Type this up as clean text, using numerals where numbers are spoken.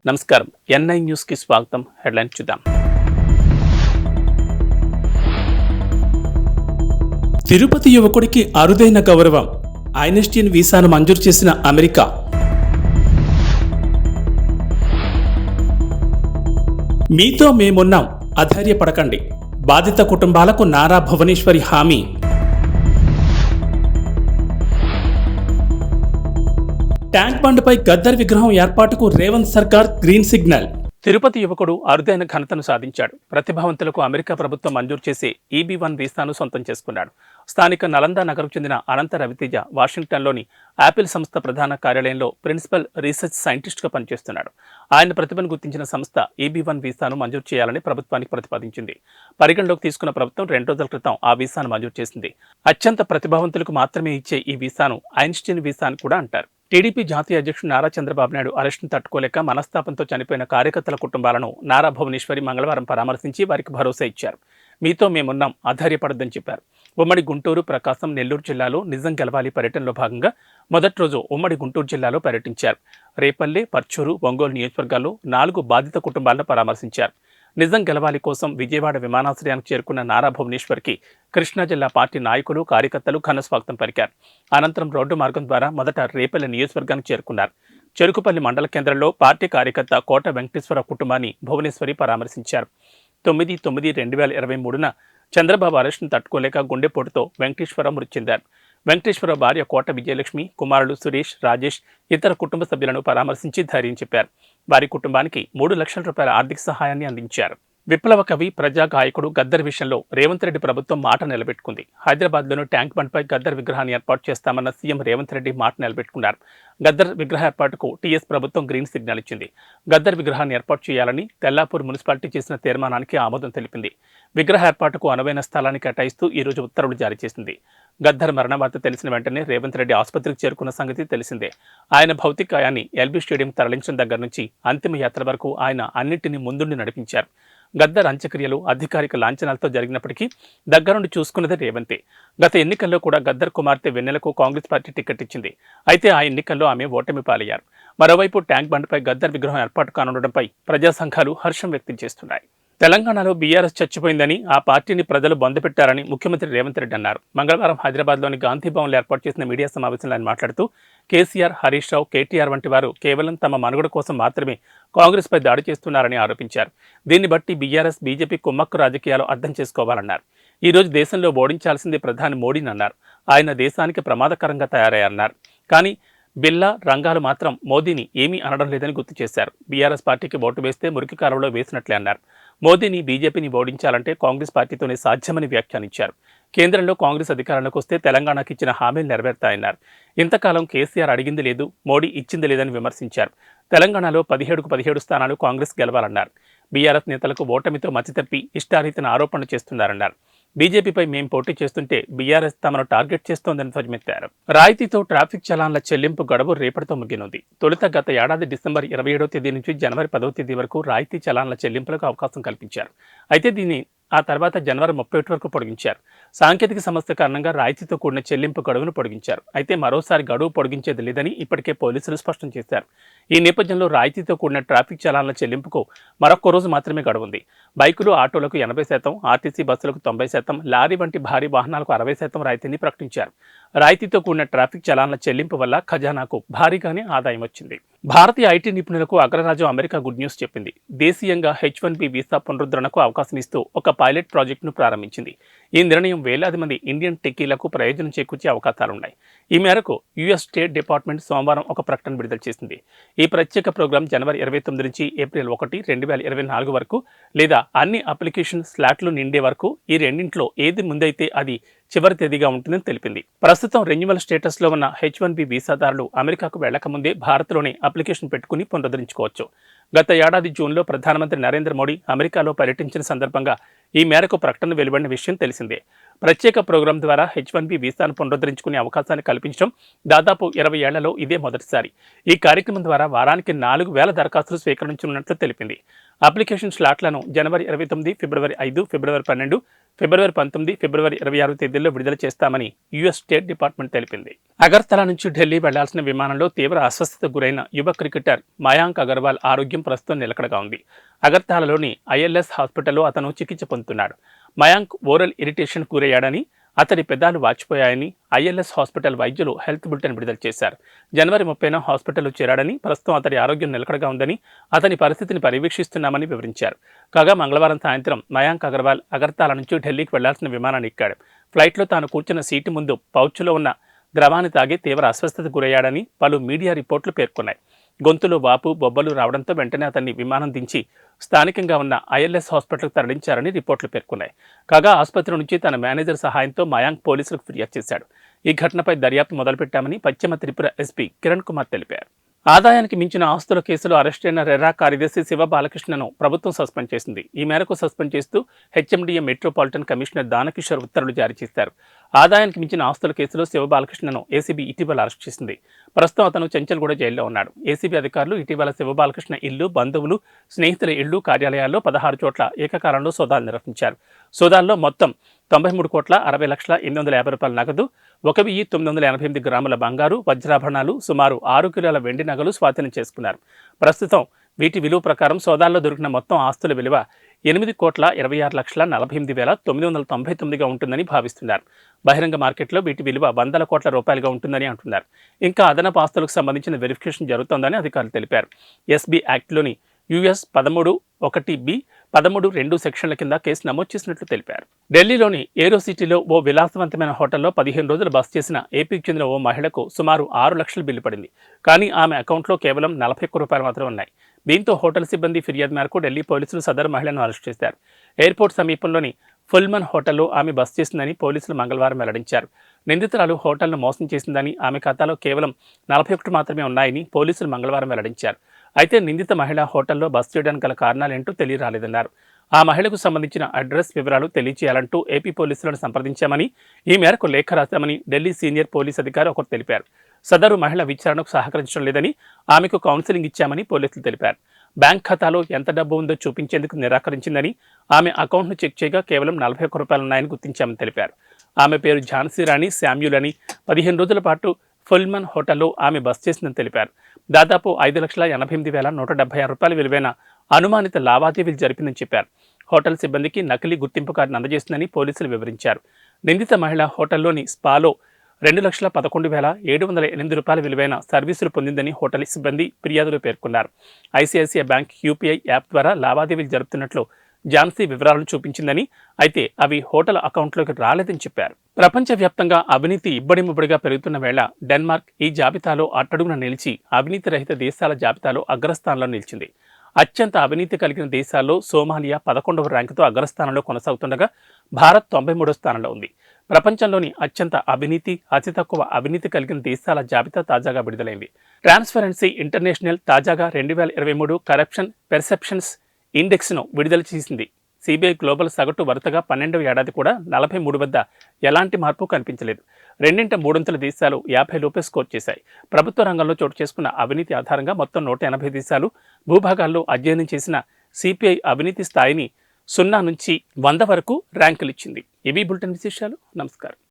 నమస్కారం. ఎన్ఐ న్యూస్కి స్వాగతం. హెడ్లైన్ చూద్దాం. తిరుపతి యువకుడికి అరుదైన గౌరవం. ఐన్స్టీన్ వీసాను మంజూరు చేసిన అమెరికా. మీతో మేమున్నాం, అధైర్యపడకండి. బాధిత కుటుంబాలకు నారా భువనేశ్వరి హామీ. ట్యాంక్ బండ్పై గద్దర్ విగ్రహం ఏర్పాటుకు రేవంత్ సర్కార్ గ్రీన్ సిగ్నల్. తిరుపతి యువకుడు అరుదైన ఘనతను సాధించాడు. ప్రతిభావంతులకు అమెరికా ప్రభుత్వం మంజూరు చేసే EB1 వీసాను సొంతం చేసుకున్నాడు. స్థానిక నలంద నగర్కు చెందిన అనంత రవితేజ వాషింగ్టన్లోని యాపిల్ సంస్థ ప్రధాన కార్యాలయంలో ప్రిన్సిపల్ రీసెర్చ్ సైంటిస్ట్గా పనిచేస్తున్నాడు. ఆయన ప్రతిభను గుర్తించిన సంస్థ EB1 వీసాను మంజూరు చేయాలని ప్రభుత్వానికి ప్రతిపాదించింది. పరిగణలోకి తీసుకున్న ప్రభుత్వం 2 రోజుల క్రితం ఆ వీసాను మంజూరు చేసింది. అత్యంత ప్రతిభావంతులకు మాత్రమే ఇచ్చే ఈ వీసాను ఐన్స్టీన్ వీసా అని కూడా అంటారు. టీడీపీ జాతీయ అధ్యక్షుడు నారా చంద్రబాబు నాయుడు అరెస్టును తట్టుకోలేక మనస్తాపంతో చనిపోయిన కార్యకర్తల కుటుంబాలను నారా భువనేశ్వరి మంగళవారం పరామర్శించి వారికి భరోసా ఇచ్చారు. మీతో మేమున్నాం, అధైర్యపడొద్దని చెప్పారు. ఉమ్మడి గుంటూరు, ప్రకాశం, నెల్లూరు జిల్లాలో నిజం గెలవాలి పర్యటనలో భాగంగా మొదటి రోజు ఉమ్మడి గుంటూరు జిల్లాలో పర్యటించారు. రేపల్లె, పర్చూరు, ఒంగోలు నియోజకవర్గాల్లో 4 బాధిత కుటుంబాలను పరామర్శించారు. నిజం గెలవాలి కోసం విజయవాడ విమానాశ్రయానికి చేరుకున్న నారా భువనేశ్వర్కి కృష్ణా జిల్లా పార్టీ నాయకులు, కార్యకర్తలు ఘన స్వాగతం పలికారు. అనంతరం రోడ్డు మార్గం ద్వారా మొదట రేపల్లె నియోజకవర్గానికి చేరుకున్నారు. చెరుకుపల్లి మండల కేంద్రంలో పార్టీ కార్యకర్త కోట వెంకటేశ్వర కుటుంబాన్ని భువనేశ్వరి పరామర్శించారు. 9/9/2023న చంద్రబాబు అరెస్టును తట్టుకోలేక గుండెపోటుతో వెంకటేశ్వరరావు మృతి చెందారు. వెంకటేశ్వరరావు భార్య కోట విజయలక్ష్మి, కుమారుడు సురేష్, రాజేష్, ఇతర కుటుంబ సభ్యులను పరామర్శించి ధైర్యం చెప్పారు. వారి కుటుంబానికి 3 లక్షల రూపాయల ఆర్థిక సహాయాన్ని అందించారు. విప్లవ కవి, ప్రజా గాయకుడు గద్దర్ విషయంలో రేవంత్ రెడ్డి ప్రభుత్వం మాట నిలబెట్టుకుంది. హైదరాబాద్లోని ట్యాంక్ బండ్పై గద్దర్ విగ్రహాన్ని ఏర్పాటు చేస్తామన్న సీఎం రేవంత్ రెడ్డి మాట నిలబెట్టుకున్నారు. గద్దర్ విగ్రహ ఏర్పాటుకు టీఎస్ ప్రభుత్వం గ్రీన్ సిగ్నల్ ఇచ్చింది. గద్దర్ విగ్రహాన్ని ఏర్పాటు చేయాలని తెల్లాపూర్ మున్సిపాలిటీ చేసిన తీర్మానానికి ఆమోదం తెలిపింది. విగ్రహ ఏర్పాటుకు అనువైన స్థలాన్ని కేటాయిస్తూ ఈ రోజు ఉత్తర్వులు జారీ చేసింది. గద్దర్ మరణ వార్త తెలిసిన వెంటనే రేవంత్ రెడ్డి ఆసుపత్రికి చేరుకున్న సంగతి తెలిసిందే. ఆయన భౌతికాయాన్ని ఎల్బీ స్టేడియం తరలించడం దగ్గర నుంచి అంతిమ యాత్ర వరకు ఆయన అన్నింటినీ ముందుండి నడిపించారు. గద్దర్ అంత్యక్రియలు అధికారిక లాంఛనాలతో జరిగినప్పటికీ దగ్గరుండి చూసుకున్నది రేవంతే. గత ఎన్నికల్లో కూడా గద్దర్ కుమార్తె వెన్నెలకు కాంగ్రెస్ పార్టీ టికెట్ ఇచ్చింది. అయితే ఆ ఎన్నికల్లో ఆమె ఓటమి పాలయ్యారు. మరోవైపు ట్యాంక్ బండ్పై గద్దర్ విగ్రహం ఏర్పాటు కానుండడంపై ప్రజా సంఘాలు హర్షం వ్యక్తం చేస్తున్నాయి. తెలంగాణలో బీఆర్ఎస్ చచ్చిపోయిందని, ఆ పార్టీని ప్రజలు బొందపెట్టారని ముఖ్యమంత్రి రేవంత్ రెడ్డి అన్నారు. మంగళవారం హైదరాబాద్లోని గాంధీ భవన్లో ఏర్పాటు చేసిన మీడియా సమావేశంలో ఆయన మాట్లాడుతూ కేసీఆర్, హరీష్ రావు, కేటీఆర్ వంటి వారు కేవలం తమ మనుగడ కోసం మాత్రమే కాంగ్రెస్పై దాడి చేస్తున్నారని ఆరోపించారు. దీన్ని బట్టి బీఆర్ఎస్, బీజేపీ కుమ్మక్కు రాజకీయాలు అర్థం చేసుకోవాలన్నారు. ఈ రోజు దేశంలో ఓడించాల్సింది ప్రధాని మోడీని అన్నారు. ఆయన దేశానికి ప్రమాదకరంగా తయారయ్యారన్నారు. కానీ బిల్లా, రంగాలు మాత్రం మోదీని ఏమీ అనడం లేదని గుర్తు చేశారు. బీఆర్ఎస్ పార్టీకి ఓటు వేస్తే మురికి కాలంలో వేసినట్లే అన్నారు. మోదీని, బీజేపీని ఓడించాలంటే కాంగ్రెస్ పార్టీతోనే సాధ్యమని వ్యాఖ్యానించారు. కేంద్రంలో కాంగ్రెస్ అధికారంలోకి వస్తే తెలంగాణకు ఇచ్చిన హామీలు నెరవేరుతాయన్నారు. ఇంతకాలం కేసీఆర్ అడిగింది లేదు, మోడీ ఇచ్చింది లేదని విమర్శించారు. తెలంగాణలో 17కు 17 స్థానాలు కాంగ్రెస్ గెలవాలన్నారు. బీఆర్ఎస్ నేతలకు ఓటమితో మతితప్పి ఇష్టారీతిన ఆరోపణలు చేస్తున్నారన్నారు. బీజేపీపై మేం పోటీ చేస్తుంటే బీఆర్ఎస్ తమను టార్గెట్ చేస్తోందని ధ్వజమెత్తారు. రాయితీతో ట్రాఫిక్ చలాన్ల చెల్లింపు గడువు రేపటితో ముగినుంది. తొలుత గత ఏడాది డిసెంబర్ 27వ తేదీ నుంచి జనవరి 10వ తేదీ వరకు రాయితీ చలాన్ల చెల్లింపులకు అవకాశం కల్పించారు. అయితే దీన్ని ఆ తర్వాత జనవరి 31 వరకు పొడిగించారు. సాంకేతిక సమస్య కారణంగా రాయితీతో కూడిన చెల్లింపు గడువును పొడిగించారు. అయితే మరోసారి గడువు పొడిగించేది లేదని ఇప్పటికే పోలీసులు స్పష్టం చేశారు. ఈ నేపథ్యంలో రాయితీతో కూడిన ట్రాఫిక్ చలాన్ల చెల్లింపుకు మరొక రోజు మాత్రమే గడువు ఉంది. బైకులు, ఆటోలకు 80%, ఆర్టీసీ బస్సులకు 90%, లారీ వంటి భారీ వాహనాలకు 60% రాయితీని ప్రకటించారు. రాయితీతో కూడిన ట్రాఫిక్ చలాన్ల చెల్లింపు వల్ల ఖజానాకు భారీగానే ఆదాయం వచ్చింది. భారతీయ ఐటీ నిపుణులకు అగ్రరాజ్యం అమెరికా గుడ్ న్యూస్ చెప్పింది. దేశీయంగా H1B వీసా పునరుద్ధరణకు అవకాశం ఇస్తూ ఒక పైలట్ ప్రాజెక్టును ప్రారంభించింది. ఈ నిర్ణయం వేలాది మంది ఇండియన్ టెక్కీలకు ప్రయోజనం చేకూర్చే అవకాశాలున్నాయి. ఈ మేరకు యుఎస్ స్టేట్ డిపార్ట్మెంట్ సోమవారం ఒక ప్రకటన విడుదల చేసింది. ఈ ప్రత్యేక ప్రోగ్రాం జనవరి 29 నుంచి ఏప్రిల్ 1, 2024 వరకు లేదా అన్ని అప్లికేషన్ స్లాట్లు నిండే వరకు ఈ రెండింటిలో ఏది ముందైతే అది చివరి తేదీగా ఉంటుందని తెలిపింది. ప్రస్తుతం రెన్యువల్ స్టేటస్లో ఉన్న H1B వీసాదారులు అమెరికాకు వెళ్లకముందే భారత్లోనే అప్లికేషన్ పెట్టుకుని పునరుద్ధరించుకోవచ్చు. గత ఏడాది జూన్లో ప్రధానమంత్రి నరేంద్ర మోడీ అమెరికాలో పర్యటించిన సందర్భంగా ఈ మేరకు ప్రకటన వెలువడిన విషయం తెలిసిందే. ప్రత్యేక ప్రోగ్రాం ద్వారా H1B వీసాను పునరుద్ధరించుకునే అవకాశాన్ని కల్పించడం దాదాపు 20 ఏళ్లలో ఇదే మొదటిసారి. ఈ కార్యక్రమం ద్వారా వారానికి 4,000 దరఖాస్తులు స్వీకరించనున్నట్లు తెలిపింది. అప్లికేషన్ స్లాట్లను జనవరి 29, ఫిబ్రవరి 5, ఫిబ్రవరి 12, ఫిబ్రవరి 19, ఫిబ్రవరి 26 తేదీల్లో విడుదల చేస్తామని యుఎస్ స్టేట్ డిపార్ట్మెంట్ తెలిపింది. అగర్తలా నుంచి ఢిల్లీ వెళ్లాల్సిన విమానంలో తీవ్ర అస్వస్థతకు గురైన యువ క్రికెటర్ మయాంక్ అగర్వాల్ ఆరోగ్యం ప్రస్తుతం నిలకడగా ఉంది. అగర్తలాలోని ఐఎల్ఎస్ హాస్పిటల్లో అతను చికిత్స పొందుతున్నాడు. మయాంక్ ఓరల్ ఇరిటేషన్ గురయ్యాడని, అతడి పెదాలు వాచిపోయాయని ఐఎల్ఎస్ హాస్పిటల్ వైద్యులు హెల్త్ బులెటిన్ విడుదల చేశారు. జనవరి 30న హాస్పిటల్లో చేరాడని, ప్రస్తుతం అతడి ఆరోగ్యం నిలకడగా ఉందని, అతని పరిస్థితిని పర్యవేక్షిస్తున్నామని వివరించారు. కాగా మంగళవారం సాయంత్రం మయాంక్ అగర్వాల్ అగర్తలా నుంచి ఢిల్లీకి వెళ్లాల్సిన విమానాన్ని ఎక్కాడు. ఫ్లైట్లో తాను కూర్చున్న సీటు ముందు పౌచ్లో ఉన్న ద్రవాన్ని తాగి తీవ్ర అస్వస్థతకు గురయ్యాడని పలు మీడియా రిపోర్టులు పేర్కొన్నాయి. గొంతులో వాపు, బొబ్బలు రావడంతో వెంటనే అతన్ని విమానం దించి స్థానికంగా ఉన్న ఐఎల్ఎస్ హాస్పిటల్కు తరలించారని రిపోర్టులు పేర్కొన్నాయి. కాగా ఆసుపత్రి నుంచి తన మేనేజర్ సహాయంతో మయాంక్ పోలీసులకు ఫిర్యాదు చేశాడు. ఈ ఘటనపై దర్యాప్తు మొదలుపెట్టామని పశ్చిమ త్రిపుర ఎస్పీ కిరణ్ కుమార్ తెలిపారు. ఆదాయానికి మించిన ఆస్తుల కేసులో అరెస్టైన రెరా కార్యదర్శి శివ బాలకృష్ణను ప్రభుత్వం సస్పెండ్ చేసింది. ఈ మేరకు సస్పెండ్ చేస్తూ హెచ్ఎండిఏ మెట్రోపాలిటన్ కమిషనర్ దానకిషోర్ ఉత్తర్వులు జారీ చేశారు. ఆదాయానికి మించిన ఆస్తుల కేసులో శివ బాలకృష్ణను ఏసీబీ ఇటీవల అరెస్ట్ చేసింది. ప్రస్తుతం అతను చెంచల్గూడ జైల్లో ఉన్నాడు. ఏసీబీ అధికారులు ఇటీవల శివ బాలకృష్ణ ఇల్లు, బంధువులు, స్నేహితుల ఇళ్లు, కార్యాలయాల్లో 16 చోట్ల ఏకకాలంలో సోదాలు నిర్వహించారు. సోదాల్లో మొత్తం 93,60,850 రూపాయల నగదు, 1,988 గ్రాముల బంగారు, వజ్రాభరణాలు, సుమారు 6 కిలోల వెండి నగలు స్వాధీనం చేసుకున్నారు. ప్రస్తుతం వీటి విలువ ప్రకారం సోదాల్లో దొరికిన మొత్తం ఆస్తుల విలువ 8,26,48,999గా ఉంటుందని భావిస్తున్నారు. బహిరంగ మార్కెట్లో వీటి విలువ వందల కోట్ల రూపాయలుగా ఉంటుందని అంటున్నారు. ఇంకా అదనపు ఆస్తులకు సంబంధించిన వెరిఫికేషన్ జరుగుతోందని అధికారులు తెలిపారు. ఎస్బీ యాక్ట్లోని యుఎస్ 13(1)(b), 13(2) సెక్షన్ల కింద కేసు నమోదు చేసినట్లు తెలిపారు. ఢిల్లీలోని ఏరో సిటీలో ఓ విలాసవంతమైన హోటల్లో 15 రోజులు బస చేసిన ఏపీకి చెందిన ఓ మహిళకు సుమారు 6 లక్షల బిల్లు పడింది. కానీ ఆమె అకౌంట్లో కేవలం 41 రూపాయలు మాత్రమే ఉన్నాయి. దీంతో హోటల్ సిబ్బంది ఫిర్యాదు మేరకు ఢిల్లీ పోలీసులు సదరు మహిళను అరెస్ట్ చేశారు. ఎయిర్పోర్ట్ సమీపంలోని ఫుల్మన్ హోటల్లో ఆమె బస చేసిందని పోలీసులు మంగళవారం వెల్లడించారు. నిందితురాలు హోటల్ను మోసం చేసిందని, ఆమె ఖాతాలో కేవలం 41 మాత్రమే ఉన్నాయని పోలీసులు మంగళవారం వెల్లడించారు. అయితే నిందిత మహిళ హోటల్లో బస చేయడానికి గల కారణాలేంటో తెలియరాలేదన్నారు. ఆ మహిళకు సంబంధించిన అడ్రస్ వివరాలు తెలియచేయాలంటూ ఏపీ పోలీసులను సంప్రదించామని, ఈ మేరకు లేఖ రాశామని ఢిల్లీ సీనియర్ పోలీస్ అధికారి ఒకరు తెలిపారు. సదరు మహిళ విచారణకు సహకరించడం లేదని, ఆమెకు కౌన్సిలింగ్ ఇచ్చామని పోలీసులు తెలిపారు. బ్యాంక్ ఖాతాలో ఎంత డబ్బు ఉందో చూపించేందుకు నిరాకరించిందని, ఆమె అకౌంట్ను చెక్ చేయగా కేవలం 41 రూపాయలు ఉన్నాయని గుర్తించామని తెలిపారు. ఆమె పేరు ఝాన్సీ రాణి శామ్యూల్ అని, 15 రోజుల పాటు ఫుల్మన్ హోటల్లో ఆమె బస చేసిందని తెలిపారు. దాదాపు 5,88,176 రూపాయల విలువైన అనుమానిత లావాదేవీలు జరిపిందని చెప్పారు. హోటల్ సిబ్బందికి నకిలీ గుర్తింపు కార్డును అందజేసిందని పోలీసులు వివరించారు. నిందిత మహిళ హోటల్లోని స్పాలో 2,11,708 రూపాయల విలువైన సర్వీసులు పొందిందని హోటల్ సిబ్బంది ఫిర్యాదులో పేర్కొన్నారు. ఐసిఐసిఐ బ్యాంక్ యూపీఐ యాప్ ద్వారా లావాదేవీలు జరుపుతున్నట్లు ఝాన్సీ వివరాలను చూపించిందని, అయితే అవి హోటల్ అకౌంట్లోకి రాలేదని చెప్పారు. ప్రపంచవ్యాప్తంగా అవినీతి ఇబ్బడిముబ్బడిగా పెరుగుతున్న వేళ డెన్మార్క్ ఈ జాబితాలో అట్టడుగున నిలిచి అవినీతి రహిత దేశాల జాబితాలో అగ్రస్థానంలో నిలిచింది. అత్యంత అవినీతి కలిగిన దేశాల్లో సోమాలియా 11వ ర్యాంకుతో అగ్రస్థానంలో కొనసాగుతుండగా భారత్ 93వ స్థానంలో ఉంది. ప్రపంచంలోని అత్యంత అవినీతి, అతి తక్కువ అవినీతి కలిగిన దేశాల జాబితా తాజాగా విడుదలైంది. ట్రాన్స్పరెన్సీ ఇంటర్నేషనల్ తాజాగా 2023 కరప్షన్ పెర్సెప్షన్స్ ఇండెక్స్ను విడుదల చేసింది. సిబిఐ గ్లోబల్ సగటు వరుసగా 12వ ఏడాది కూడా 43 వద్ద ఎలాంటి మార్పు కనిపించలేదు. 2/3 దేశాలు 50 లోపే స్కోర్ చేశాయి. ప్రభుత్వ రంగంలో చోటు చేసుకున్న అవినీతి ఆధారంగా మొత్తం 180 దేశాలు భూభాగాల్లో అధ్యయనం చేసిన సిపిఐ అవినీతి స్థాయిని 0 నుంచి 100 వరకు ర్యాంకులు ఇచ్చింది. ఇవి బులెటిన్ విశేషాలు. నమస్కారం.